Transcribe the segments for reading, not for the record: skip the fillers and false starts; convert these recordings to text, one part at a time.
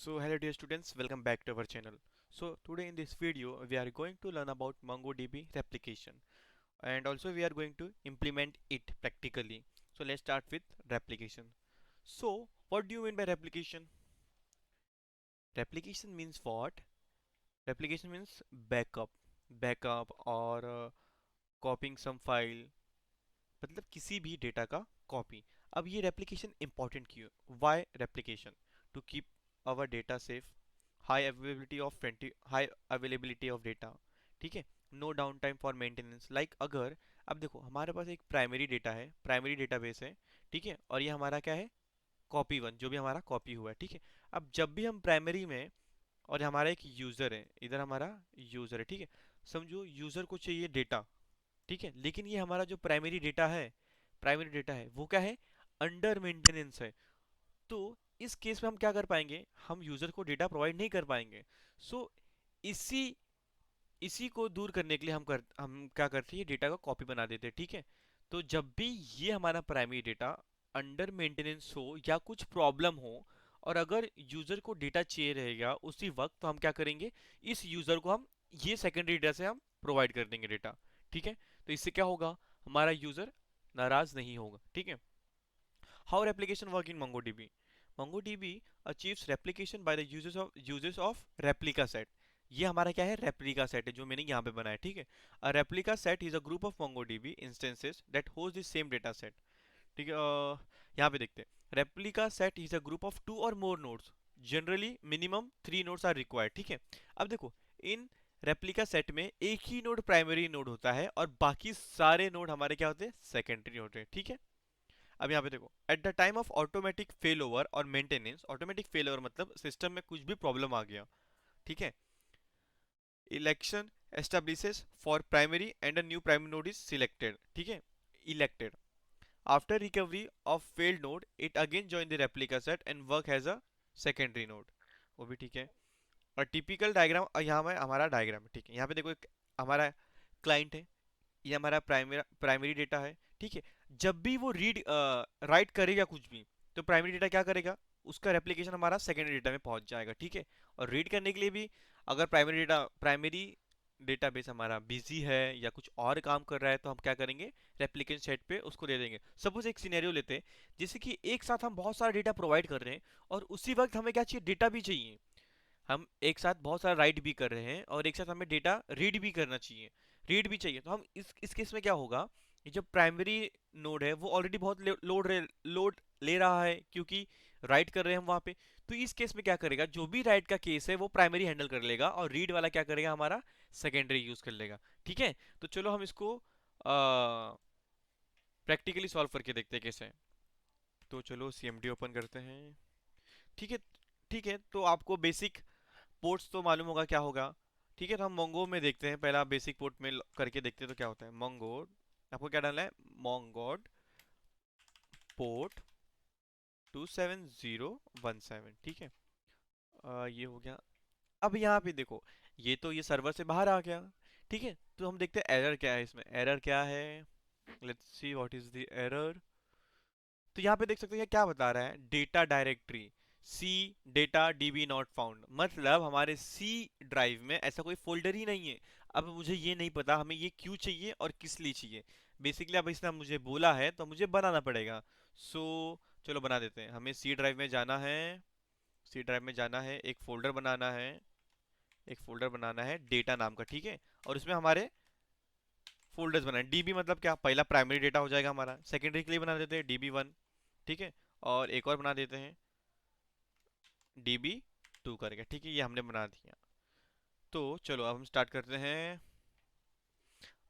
So hello dear students, welcome back to our channel. So today in this video we are going to learn about MongoDB replication, and also we are going to implement it practically. So let's start with replication. So what do you mean by replication? Replication means what? Replication means backup or copying some file, मतलब किसी भी data का copy. अब ये replication important क्यों? Why replication? To keep our data safe, high availability of data. ठीक है. No down time for maintenance. Like अगर अब देखो हमारे पास एक प्राइमरी डेटा है, प्राइमरी डेटाबेस है. ठीक है. और ये हमारा क्या है? कॉपी वन, जो भी हमारा कॉपी हुआ है. ठीक है. अब जब भी हम प्राइमरी में, और हमारा एक यूज़र है, इधर हमारा यूज़र है. ठीक है. समझो यूज़र को चाहिए डेटा. ठीक है. लेकिन ये हमारा जो प्राइमरी डेटा है वो क्या है? अंडर मेंटेनेंस है. तो इस केस में हम क्या कर पाएंगे? हम यूजर को डेटा प्रोवाइड नहीं कर पाएंगे. सो इसी इसी को दूर करने के लिए हम क्या करते हैं? डेटा का कॉपी बना देते हैं. ठीक है. तो जब भी ये हमारा प्राइमरी डेटा अंडर मेंटेनेंस हो या कुछ प्रॉब्लम हो, और अगर यूजर को डेटा चाहिए रहेगा उसी वक्त, तो हम क्या करेंगे? इस यूजर को हम ये सेकेंडरी डेटा से हम प्रोवाइड कर देंगे डेटा. ठीक है. तो इससे क्या होगा? हमारा यूजर नाराज नहीं होगा. ठीक है. How replication work in MongoDB? MongoDB achieves replication by the uses of replica set. ये हमारा क्या है? रेप्लिका सेट है, जो मैंने यहाँ पे बनाया. ठीक है. A replica set is a group of MongoDB instances that host the same data set. ठीक है. यहाँ पे देखते हैं. Replica set is a group of two or more nodes. Generally minimum 3 nodes are required. ठीक है. अब देखो, इन रेप्लिका सेट में एक ही नोड प्राइमरी नोड होता है और बाकी सारे नोड हमारे क्या होते हैं? सेकेंडरी होते हैं. ठीक है. अब यहाँ पे देखो, at the time of automatic fail over और मेंटेनेंस. ऑटोमेटिक फेल ओवर मतलब सिस्टम में कुछ भी प्रॉब्लम आ गया. ठीक है. Election establishes for primary and a new primary node is selected. ठीक है. Elected. After recovery of failed node it again join the replica set and work as a secondary node. वो भी ठीक है. और टिपिकल डायग्राम, यहाँ में हमारा डायग्राम है. ठीक है. यहाँ पे देखो, एक हमारा क्लाइंट है, ये हमारा प्राइमरी डेटा है. ठीक है. जब भी वो राइट करेगा कुछ भी, तो प्राइमरी डेटा क्या करेगा? उसका रेप्लिकेशन हमारा सेकेंडरी डेटा में पहुंच जाएगा. ठीक है. और रीड करने के लिए भी, अगर प्राइमरी डेटाबेस हमारा बिजी है या कुछ और काम कर रहा है, तो हम क्या करेंगे? रेप्लिकेशन सेट पे उसको दे देंगे. सपोज एक सिनेरियो लेते हैं, जैसे कि एक साथ हम बहुत सारा डेटा प्रोवाइड कर रहे हैं, और उसी वक्त हमें क्या चाहिए? डेटा भी चाहिए. हम एक साथ बहुत सारा राइट भी कर रहे हैं और एक साथ हमें डेटा रीड भी करना चाहिए, रीड भी चाहिए. तो हम इस केस में क्या होगा? ये जो प्राइमरी नोड है वो ऑलरेडी बहुत लोड ले रहा है, क्योंकि राइट कर रहे हैं हम वहां पे. तो इस केस में क्या करेगा? जो भी राइट का केस है वो प्राइमरी हैंडल कर लेगा, और रीड वाला क्या करेगा? हमारा सेकेंडरी यूज कर लेगा. ठीक है. तो चलो हम इसको प्रैक्टिकली सॉल्व करके देखते हैं कैसे. तो चलो CMD ओपन करते हैं. ठीक है. ठीक है. तो आपको बेसिक पोर्ट्स तो मालूम होगा क्या होगा. ठीक है. तो हम मोंगो में देखते हैं. पहला बेसिक पोर्ट में करके देखते हैं तो क्या होता है. मोंगो, आपको क्या डालना है? मोंगोड पोर्ट 27017. ठीक है. ये हो गया. अब यहाँ पे देखो, ये तो ये सर्वर से बाहर आ गया. ठीक है. तो हम देखते हैं एरर क्या है इसमें. एरर क्या है? Let's see what is the error. तो यहाँ पे देख सकते हैं क्या बता रहा है? Data directory C data DB not found. मतलब हमारे सी ड्राइव में ऐसा कोई फोल्डर ही नहीं है. अब मुझे ये नहीं पता हमें ये क्यों चाहिए और किस लिए चाहिए. बेसिकली अब इसने मुझे बोला है तो मुझे बनाना पड़ेगा. सो चलो बना देते हैं. हमें सी ड्राइव में जाना है. सी ड्राइव में जाना है, एक फोल्डर बनाना है. एक फोल्डर बनाना है डेटा नाम का. ठीक है. और उसमें हमारे फोल्डर्स बनाए. डीबी मतलब क्या? पहला प्राइमरी डेटा हो जाएगा हमारा. सेकेंडरी के लिए बना देते हैं DB1. ठीक है. और एक और बना देते हैं DB2 करके. ठीक है. ये हमने बना दिया. तो चलो अब हम स्टार्ट करते हैं.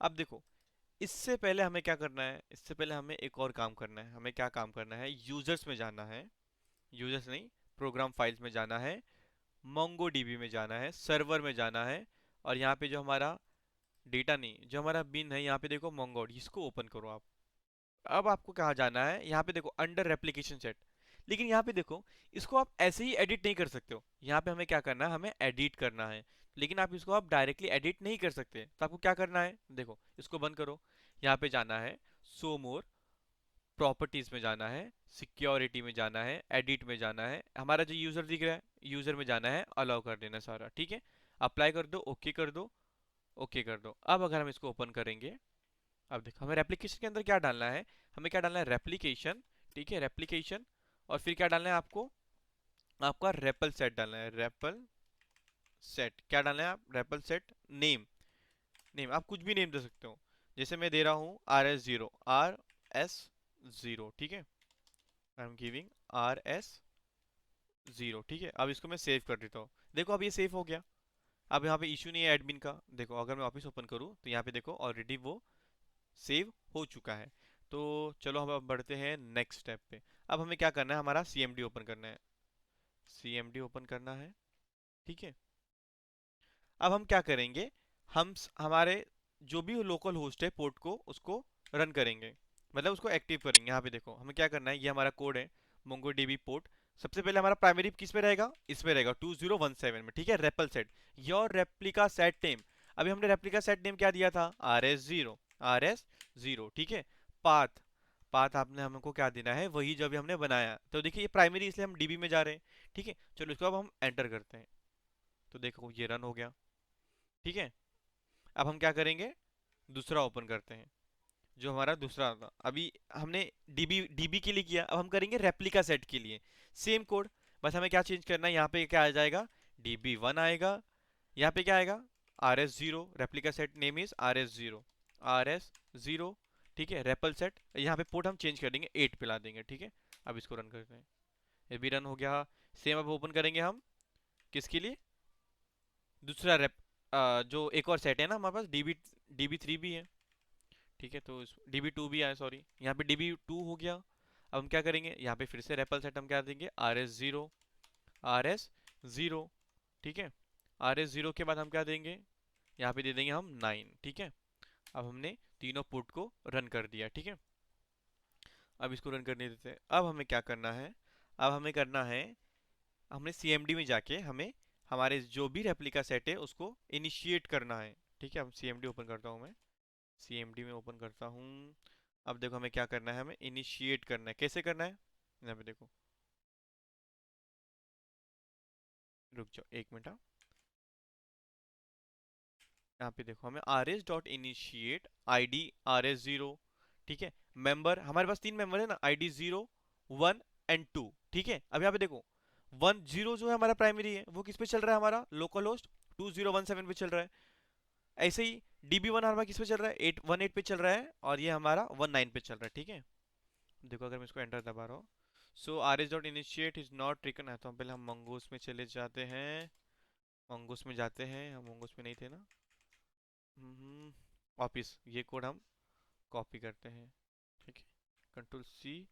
अब देखो, इससे पहले हमें क्या करना है? इससे पहले हमें एक और काम करना है. हमें क्या काम करना है? यूजर्स में जाना है. यूजर्स नहीं, प्रोग्राम फाइल्स में जाना है. MongoDB में जाना है, सर्वर में जाना है. और यहाँ पे जो हमारा डेटा नहीं, जो हमारा बिन है, यहाँ पे देखो मोंगोड, इसको ओपन करो आप. अब आपको कहाँ जाना है? यहाँ पे देखो अंडर रेप्लिकेशन सेट. लेकिन यहाँ पे देखो, इसको आप ऐसे ही एडिट नहीं कर सकते हो. यहाँ पे हमें क्या करना है? हमें एडिट करना है. लेकिन आप इसको आप डायरेक्टली एडिट नहीं कर सकते. तो आपको क्या करना है? देखो, इसको बंद करो. यहाँ पे जाना है, सो मोर, प्रॉपर्टीज में जाना है, सिक्योरिटी में जाना है, एडिट में जाना है, हमारा जो यूजर दिख रहा है यूजर में जाना है, अलाउ कर देना सारा, ठीक है। अप्लाई कर दो, ओके कर दो, ओके कर दो। अब अगर हम इसको ओपन करेंगे, अब देखो हमें रेप्लिकेशन के अंदर क्या डालना है, हमें क्या डालना है, रेप्लिकेशन, ठीक है, रेप्लिकेशन। और फिर क्या डालना है आपको, आपका रेपल सेट डालना है, रेपल सेट क्या डालना है, आप रेपल सेट नेम, नेम आप कुछ भी नेम दे सकते हो, जैसे मैं दे रहा हूँ RS0, RS0, ठीक है, आई एम गिविंग RS0, ठीक है। अब इसको मैं सेव कर देता हूँ, देखो अब ये सेव हो गया। अब यहाँ पे इशू नहीं है एडमिन का, देखो अगर मैं वापस ओपन करूँ तो यहाँ पे देखो ऑलरेडी वो सेव हो चुका है। तो चलो हम अब बढ़ते हैं नेक्स्ट स्टेप पे। अब हमें क्या करना है, हमारा CMD ओपन करना है, CMD ओपन करना है, ठीक है। अब हम क्या करेंगे, हमारे जो भी लोकल होस्ट है पोर्ट को उसको रन करेंगे, मतलब उसको एक्टिव करेंगे। यहाँ पे देखो हमें क्या करना है, ये हमारा कोड है MongoDB पोर्ट। सबसे पहले हमारा प्राइमरी किस में रहेगा, इसमें रहेगा 2017 में, ठीक है, REPL set your replica set name. अभी हमने रेप्लिका सेट नेम क्या दिया था, RS0, RS0, ठीक है। पाथ, पाथ आपने हमको क्या देना है, वही जो भी हमने बनाया। तो देखिए ये प्राइमरी इसलिए हम DB में जा रहे हैं, ठीक है। चलो इसको अब हम एंटर करते हैं, तो देखो ये रन हो गया, ठीक है। अब हम क्या करेंगे, दूसरा ओपन करते हैं, जो हमारा दूसरा था। अभी हमने डीबी डीबी के लिए किया, अब हम करेंगे रेप्लिका सेट के लिए सेम कोड। बस हमें क्या चेंज करना है, यहाँ पे क्या आ जाएगा, DB1 आएगा, यहाँ पे क्या आएगा, RS0, replica set name is RS0, RS0, ठीक है। रेपल सेट यहाँ पे पोर्ट हम चेंज कर देंगे, 8 पे ला देंगे, ठीक है। अब इसको रन करते हैं, ये भी रन हो गया। सेम अब ओपन करेंगे हम किसके लिए, दूसरा जो एक और सेट है ना हमारे पास, DB3 भी है, ठीक है। तो DB2 भी आया, सॉरी, यहाँ पे DB2 हो गया। अब हम क्या करेंगे, यहाँ पे फिर से रेपल सेट हम क्या देंगे, RS0, RS0, ठीक है। RS0 के बाद हम क्या देंगे, यहाँ पे दे देंगे हम 9, ठीक है। अब हमने तीनों पुट को रन कर दिया, ठीक है। अब इसको रन करने देते हैं। अब हमें क्या करना है, अब हमें करना है, हमने CMD में जाके हमें हमारे जो भी रेप्लिका सेट है उसको इनिशिएट करना है, ठीक है। अब CMD ओपन करता हूँ मैं, CMD में ओपन करता हूँ। अब देखो हमें क्या करना है, हमें इनिशिएट करना है, कैसे करना है, यहाँ पे देखो, रुक जाओ एक मिनट, यहाँ पे देखो हमें rs.initiate id RS0, ठीक है। मेंबर हमारे पास 3 मेंबर है ना, ID 0, 1 एंड 2, ठीक है। अब यहाँ पे देखो 10 जो है हमारा प्राइमरी है वो किस पे चल रहा है, हमारा लोकल होस्ट 2017 पे चल रहा है। ऐसे ही DB1 हमारा किस पे चल रहा है, 818 पे चल रहा है, और ये हमारा 19 पे चल रहा है, ठीक है। देखो अगर मैं इसको एंटर दबा रहा हूँ, सो rs.initiate इज नॉट रिकन है, तो हम पहले हम मंगोस में चले जाते हैं, मंगोस में जाते हैं, हम मंगोस में नहीं थे ना। वापिस ये कोड हम कॉपी करते हैं, ठीक है, Ctrl+C।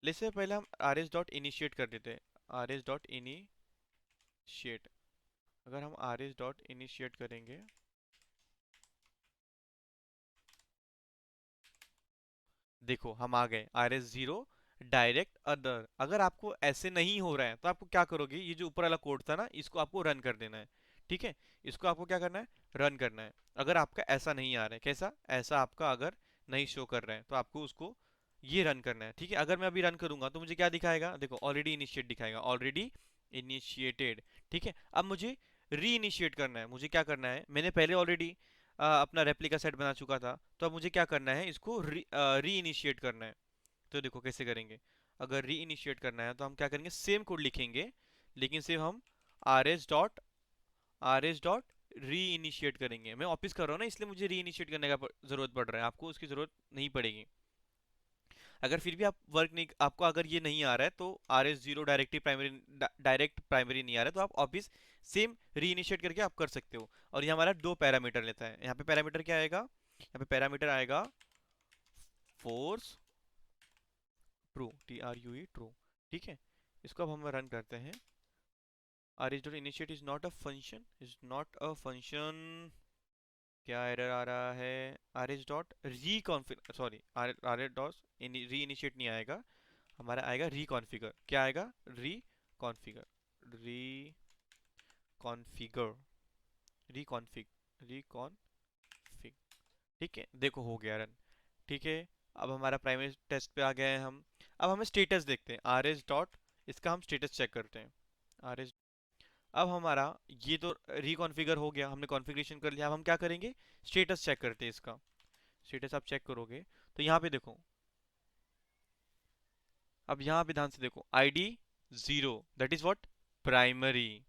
लेसे पहले हम rs.initiate कर देते हैं, rs.initiate। अगर हम rs.initiate करेंगे, देखो हम आ गए RS0 डायरेक्ट अदर। अगर आपको ऐसे नहीं हो रहा है तो आपको क्या करोगे, ये जो ऊपर वाला कोड था ना इसको आपको रन कर देना है, ठीक है। इसको आपको क्या करना है, रन करना है। अगर आपका ऐसा नहीं आ रहा है, कैसा, ऐसा आपका अगर नहीं शो कर रहा है तो आपको उसको ये रन करना है, ठीक है। अगर मैं अभी रन करूंगा तो मुझे क्या दिखाएगा, देखो ऑलरेडी इनिशिएट दिखाएगा, ऑलरेडी इनिशिएटेड, ठीक है। अब मुझे री इनिशिएट करना है, मुझे क्या करना है, मैंने पहले ऑलरेडी अपना रेप्लिका सेट बना चुका था, तो अब मुझे क्या करना है, इसको री इनिशिएट करना है। तो देखो कैसे करेंगे, अगर री इनिशिएट करना है तो हम क्या करेंगे, सेम कोड लिखेंगे, लेकिन सिर्फ हम RS डॉट री इनिशिएट करेंगे। मैं वापिस कर रहा हूँ ना, इसलिए मुझे री इनिशिएट करने का जरूरत पड़ रहा है, आपको उसकी जरूरत नहीं पड़ेगी। अगर फिर भी आप वर्क नहीं, आपको अगर ये नहीं आ रहा है तो RS0 डायरेक्ट प्राइमरी नहीं आ रहा है, तो आप वापिस सेम री इनिशिएट करके आप कर सकते हो। और ये हमारा 2 पैरामीटर लेता है, यहाँ पे पैरामीटर क्या आएगा, यहाँ पे पैरामीटर आएगा फोर्स ट्रू, TRUE ट्रू, ठीक है। इसको अब हम रन करते हैं, rs.initiate is not a function, is not a function, क्या एरर आ रहा है, rs dot reconfigure, sorry rs dot reinitiate नहीं आएगा, हमारा आएगा रिकॉन्फिगर। क्या आएगा, रिकॉन्फिगर, रिकॉन्फिगर, रिकॉन्फिग, रिकॉन्फिग, ठीक है। देखो हो गया रन, ठीक है। अब हमारा प्राइमरी टेस्ट पे आ गए हैं हम। अब हमें स्टेटस देखते हैं, आर एस डॉट, इसका हम स्टेटस चेक करते हैं। आर एस, अब हमारा ये तो रिकॉन्फ़िगर हो गया, हमने कॉन्फ़िगरेशन कर लिया। अब हम क्या करेंगे, स्टेटस चेक करते हैं इसका। स्टेटस आप चेक करोगे तो यहाँ पे देखो, अब यहाँ पे ध्यान से देखो, ID 0 that is what, primary.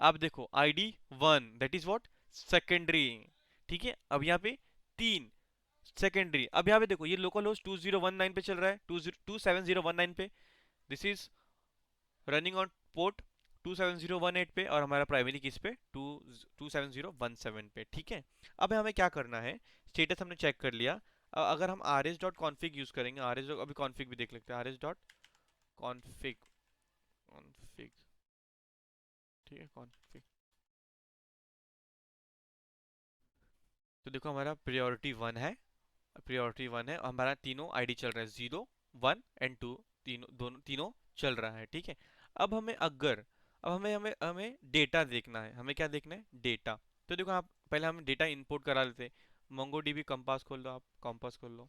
अब देखो ID 1 that is what, secondary. ठीक है, अब यहाँ पे 3 सेकेंडरी। अब यहाँ पे देखो, ये लोकल होस्ट 2019 पे चल रहा है, 27019 पे। This is running on port 27018 पे, और हमारा प्राइमरी किस पे, 27017 पे। ठीक है, अब हमें क्या करना है, स्टेटस हमने चेक कर लिया। अगर हम are S dot config use करेंगे, आर एस, अभी कॉन्फिग भी देख लेते हैं, are S dot config, config, ठीक है कॉन्फिग। तो देखो हमारा प्रायोरिटी 1 है, प्रायोरिटी 1 है, और हमारा तीनों आईडी चल रहा है, 0 1 एंड 2, तीनों दोनों तीनों चल रहा है। ठीक है, अब हमें अगर, अब हमें हमें हमें डेटा देखना है, हमें क्या देखना है, डेटा। तो देखो आप पहले हम डेटा इंपोर्ट करा लेते हैं। मोंगो डीबी कंपास खोल लो, आप कंपास खोल लो।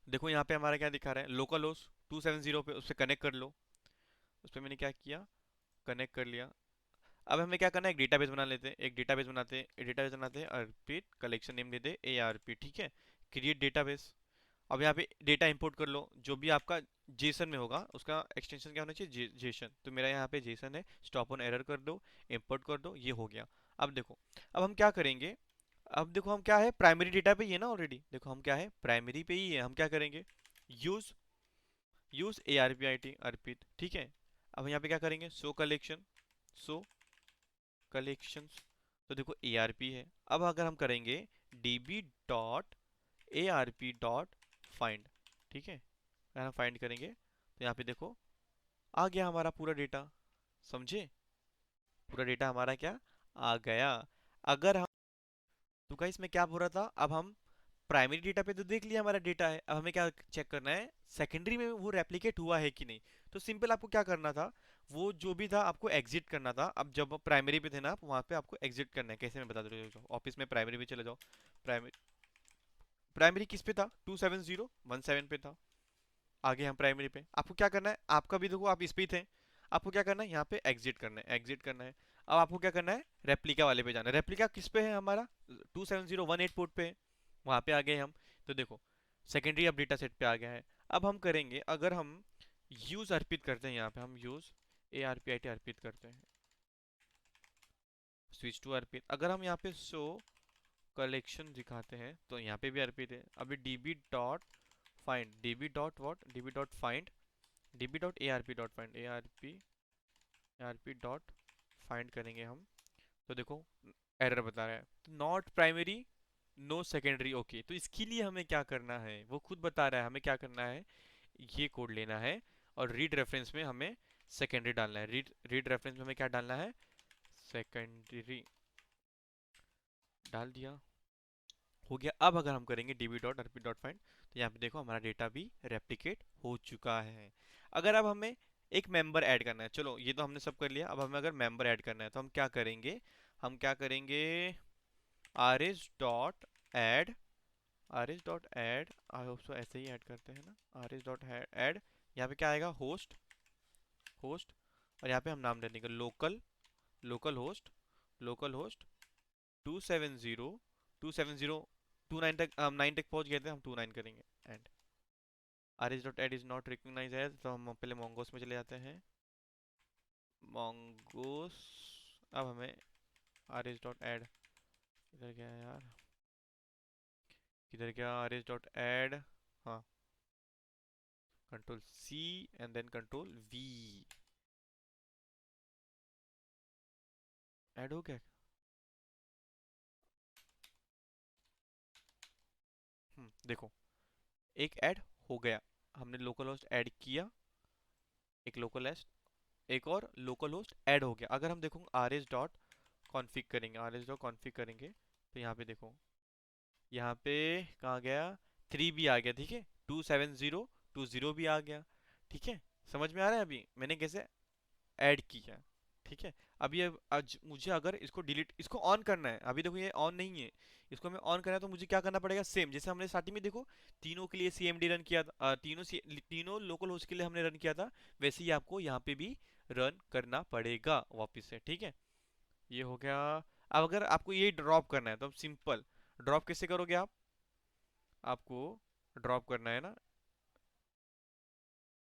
देखो यहाँ पे हमारा क्या दिखा रहा है, लोकल होस्ट 270 पे, उससे कनेक्ट कर लो। उस पर मैंने क्या किया, कनेक्ट कर लिया। अब हमें क्या करना है, एक डेटाबेस बना लेते हैं, एक डेटाबेस बनाते हैं, डेटाबेस बनाते हैं, अर्पित कलेक्शन नेम देते हैं ARP। ठीक है, क्रिएट डेटाबेस। अब यहाँ पे डेटा इंपोर्ट कर लो, जो भी आपका जेसन में होगा उसका एक्सटेंशन क्या होना चाहिए, जेसन। तो मेरा यहाँ पे जेसन है, स्टॉप ऑन एरर कर दो, इंपोर्ट कर दो, ये हो गया। अब देखो, अब हम क्या करेंगे, अब देखो हम क्या है, प्राइमरी डेटा पे ही है ना ऑलरेडी, देखो हम क्या है, प्राइमरी पे ही है। हम क्या करेंगे, यूज यूज ARP अर्पित। ठीक है, अब यहाँ पे क्या करेंगे, शो कलेक्शन, शो कलेक्शंस। तो देखो ARP है। अब अगर हम करेंगे db dot ARP dot find, ठीक है, अगर हम फाइंड करेंगे तो यहाँ पे देखो आ गया हमारा पूरा डेटा, समझे, पूरा डेटा हमारा क्या आ गया। अगर हम, तो गाइस मैं क्या बोल रहा था, अब हम प्राइमरी डेटा पे तो देख लिया हमारा डेटा है, अब हमें क्या चेक करना है, सेकेंडरी में वो रेप्लिकेट हुआ है कि नहीं। तो सिंपल आपको क्या करना था, वो जो भी था आपको एग्जिट करना था। अब जब प्राइमरी पे थे ना आप, वहाँ पे आपको एग्जिट करना है, कैसे मैं बता दे रहा हूँ, ऑफिस में प्राइमरी पे चले जाओ। प्राइमरी, प्राइमरी किस पे था, 27017 पे था। आगे हम प्राइमरी पे, आपको क्या करना है, आपका भी देखो आप इस पे ही थे, आपको क्या करना है, यहाँ पे एग्जिट करना है, एग्जिट करना है। अब आपको क्या करना है, रेप्लिका वाले पे जाना है। रेप्लिका किस पे है हमारा, 27018 पोर्ट पे है, वहाँ पे आ गए हम। तो देखो सेकेंडरी अब डेटा सेट पे आ गया है। अब हम करेंगे, अगर हम यूज अर्पित करते हैं, यहाँ पे हम यूज ARPIT अर्पित करते हैं, स्विच टू अर्पित। अगर हम यहाँ पे शो कलेक्शन दिखाते हैं तो यहाँ पे भी अर्पित है। अभी db dot find, db dot what, db dot find, db dot ARP dot find, ARP dot find करेंगे हम। तो देखो एरर बता रहा है, not primary no secondary. Okay, तो इसके लिए हमें क्या करना है, वो खुद बता रहा है हमें क्या करना है, ये कोड लेना है, और रीड रेफरेंस में हमें सेकेंडरी डालना है। रीड रेफरेंस में हमें क्या डालना है, सेकेंडरी डाल दिया, हो गया। अब अगर हम करेंगे db dot rp dot find, तो यहाँ पे देखो हमारा डेटा भी रेप्लिकेट हो चुका है। अगर अब हमें एक मेंबर ऐड करना है, चलो ये तो हमने सब कर लिया, अब हमें अगर मेंबर ऐड करना है तो हम क्या करेंगे, हम क्या करेंगे, rs dot add, rs dot add, I hope so ऐसे ही ऐड करते हैं ना, rs डॉट ऐड। यहाँ पे क्या आएगा, होस्ट, होस्ट, और यहाँ पे हम नाम दे देंगे local, local host, local host 270, 270, 29 तक, हम 9 तक पहुंच गए थे, हम 29 करेंगे एंड। R S dot add is not recognize as, तो हम पहले मोंगोस में चले जाते हैं, मोंगोस। अब हमें आर एस डॉट एड, इधर क्या है यार, किधर क्या, आर एस डॉट एड, हाँ, control C and then control V, add हो गया। देखो एक ऐड हो गया, हमने लोकल होस्ट ऐड किया, एक लोकल होस्ट, एक और लोकल होस्ट ऐड हो गया। अगर हम देखो आर एस डॉट कॉन्फ़िग करेंगे, आर एस डॉट कॉन्फ़िग करेंगे, तो यहाँ पे देखो, यहाँ पे कहाँ गया, 3 भी आ गया, ठीक है, 27020 भी आ गया। ठीक है, समझ में आ रहा है अभी मैंने कैसे ऐड किया, ठीक है। अब ये आज मुझे अगर इसको डिलीट, इसको ऑन करना है, अभी देखो ये ऑन नहीं है, इसको हमें ऑन करना है तो मुझे क्या करना पड़ेगा, सेम जैसे हमने स्टार्टिंग में देखो तीनों के लिए सीएमडी रन किया था, तीनों लोकल होस्ट के लिए हमने रन किया था, वैसे ही आपको यहाँ पे भी रन करना पड़ेगा वापस से। ठीक है, ये हो गया। अब अगर आपको ये ड्रॉप करना है तो सिंपल, ड्रॉप कैसे करोगे आप, आपको ड्रॉप करना है ना,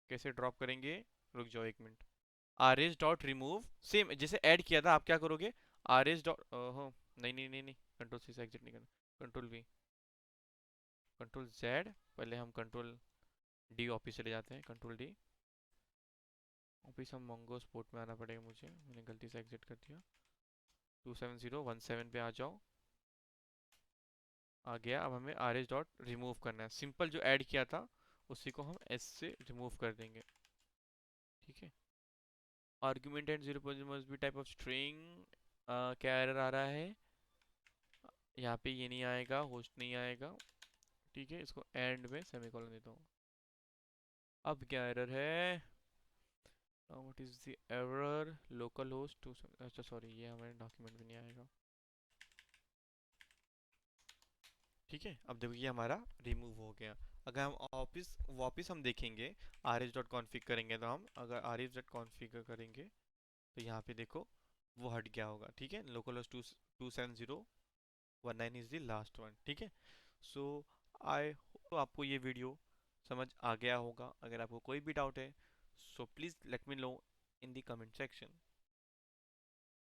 कैसे ड्रॉप करेंगे, रुक जाओ एक minute. Are S dot remove, same जैसे ऐड किया था, आप क्या करोगे, आर एस डॉट, ओहो नहीं नहीं नहीं नहीं, कंट्रोल सी से एग्जिट नहीं करना, कंट्रोल वी, कंट्रोल जेड, पहले हम कंट्रोल डी ऑफिस चले जाते हैं, कंट्रोल डी ऑफिस, हम मोंगो स्पोर्ट में आना पड़ेगा मुझे, मैंने गलती से एग्जिट कर दिया। 27017 पे आ जाओ, आ गया। अब हमें आर एस डॉट रिमूव करना है, सिंपल जो ऐड किया था उसी को हम एस से रिमूव कर देंगे। ठीक है, argument and zero position must be type of string, क्या एरर आ रहा है यहाँ पे, ये नहीं आएगा, होस्ट नहीं आएगा। ठीक है, इसको एंड में सेमीकोलन देता हूँ। अब क्या एरर है, what is the error, localhost two, अच्छा सॉरी, ये हमारे डॉक्यूमेंट में नहीं आएगा। ठीक है, अब देखो ये हमारा रिमूव हो गया। अगर हम ऑफिस वापस हम देखेंगे, आर एस डॉट कॉन्फ़िग करेंगे, तो हम अगर आर एस डॉट कॉन्फ़िगर करेंगे तो यहाँ पे देखो वो हट गया होगा। ठीक है, local host 27019 is the last one. ठीक है, सो आई होप आपको ये वीडियो समझ आ गया होगा। अगर आपको कोई भी डाउट है so please let me know in the comment section.